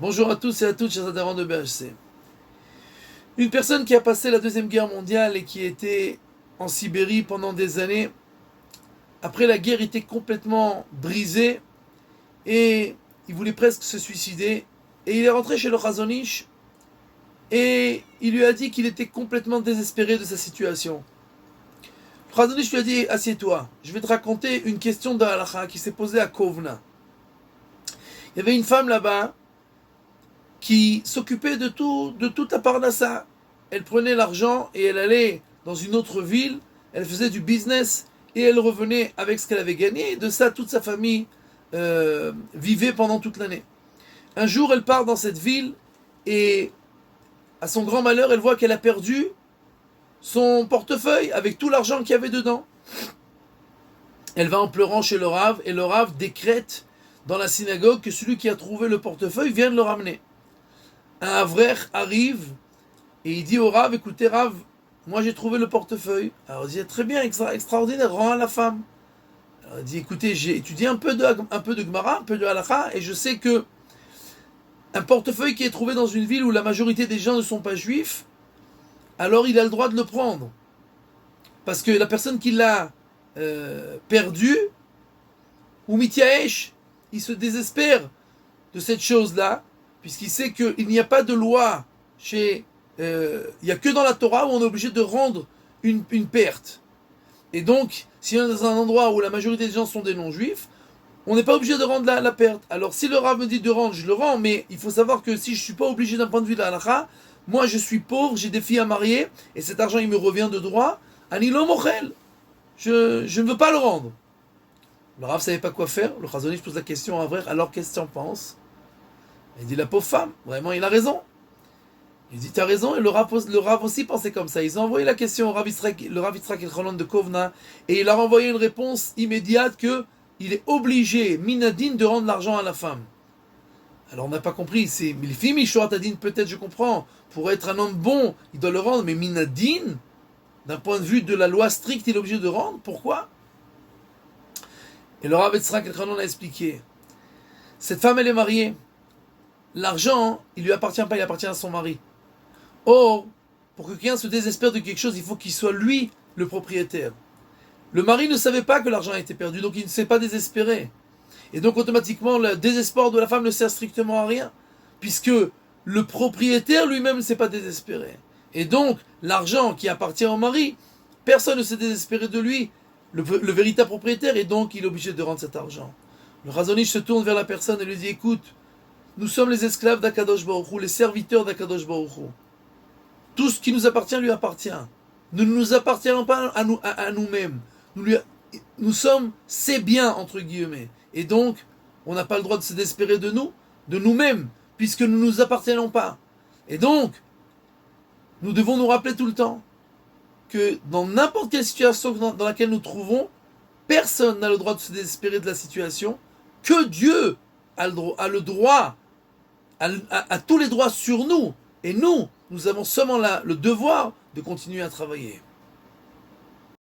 Bonjour à tous et à toutes, chers adhérents de BHC. Une personne qui a passé la Deuxième Guerre mondiale et qui était en Sibérie pendant des années, après la guerre, était complètement brisé et il voulait presque se suicider. Et il est rentré chez le Chazon Ish et il lui a dit qu'il était complètement désespéré de sa situation. Le Chazon Ish lui a dit: assieds-toi, je vais te raconter une question de halakha qui s'est posée à Kovna. Il y avait une femme là-bas qui s'occupait de toute la parnassa. Elle prenait l'argent et elle allait dans une autre ville, elle faisait du business et elle revenait avec ce qu'elle avait gagné. Et de ça, toute sa famille vivait pendant toute l'année. Un jour, elle part dans cette ville et à son grand malheur, elle voit qu'elle a perdu son portefeuille avec tout l'argent qu'il y avait dedans. Elle va en pleurant chez le Rav et le Rav décrète dans la synagogue que celui qui a trouvé le portefeuille vient de le ramener. Un Avrer arrive et il dit au Rav: écoutez Rav, moi j'ai trouvé le portefeuille. Alors il dit: très bien, extraordinaire, rends à la femme. Alors il dit: écoutez, j'ai étudié un peu de Gemara, un peu de Halakha, et je sais que un portefeuille qui est trouvé dans une ville où la majorité des gens ne sont pas juifs, alors il a le droit de le prendre. Parce que la personne qui l'a perdu, ou Mityaesh, il se désespère de cette chose-là, puisqu'il sait qu'il n'y a pas de loi il n'y a que dans la Torah où on est obligé de rendre une perte. Et donc, si on est dans un endroit où la majorité des gens sont des non-juifs, on n'est pas obligé de rendre la perte. Alors si le Rav me dit de rendre, je le rends, mais il faut savoir que si je ne suis pas obligé d'un point de vue de la halakha, moi je suis pauvre, j'ai des filles à marier, et cet argent il me revient de droit, anilo mochel. Je ne veux pas le rendre. Le Rav ne savait pas quoi faire, le Chazon Ish pose la question à Avrer: alors qu'est-ce que tu en penses? Il dit: la pauvre femme, vraiment il a raison. Il dit: t'as raison, et le Rav aussi pensait comme ça. Ils ont envoyé la question au Rav Yitzhak Elchanan de Kovna, et il leur a envoyé une réponse immédiate que il est obligé, minadine, de rendre l'argent à la femme. Alors on n'a pas compris, c'est Milfi Mishorat Adin, peut-être je comprends, pour être un homme bon, il doit le rendre, mais minadine, d'un point de vue de la loi stricte, il est obligé de rendre, pourquoi? Et le Rav Yitzhak Elchanan a expliqué: cette femme elle est mariée, l'argent il lui appartient pas, il appartient à son mari. Or, pour que quelqu'un se désespère de quelque chose, il faut qu'il soit lui le propriétaire. Le mari ne savait pas que l'argent a été perdu, donc il ne s'est pas désespéré. Et donc automatiquement, le désespoir de la femme ne sert strictement à rien, puisque le propriétaire lui-même ne s'est pas désespéré. Et donc, l'argent qui appartient au mari, personne ne s'est désespéré de lui, le véritable propriétaire, et donc il est obligé de rendre cet argent. Le Chazon Ish se tourne vers la personne et lui dit: écoute, nous sommes les esclaves d'Akadosh Baruch Hu, les serviteurs d'Akadosh Baruch Hu. Tout ce qui nous appartient lui appartient. Nous ne nous appartenons pas à nous-mêmes. Nous sommes ses biens, entre guillemets. Et donc, on n'a pas le droit de se désespérer de nous-mêmes, puisque nous ne nous appartenons pas. Et donc, nous devons nous rappeler tout le temps que dans n'importe quelle situation dans laquelle nous trouvons, personne n'a le droit de se désespérer de la situation, que Dieu a le droit, a tous les droits sur nous. Et nous avons seulement le devoir de continuer à travailler.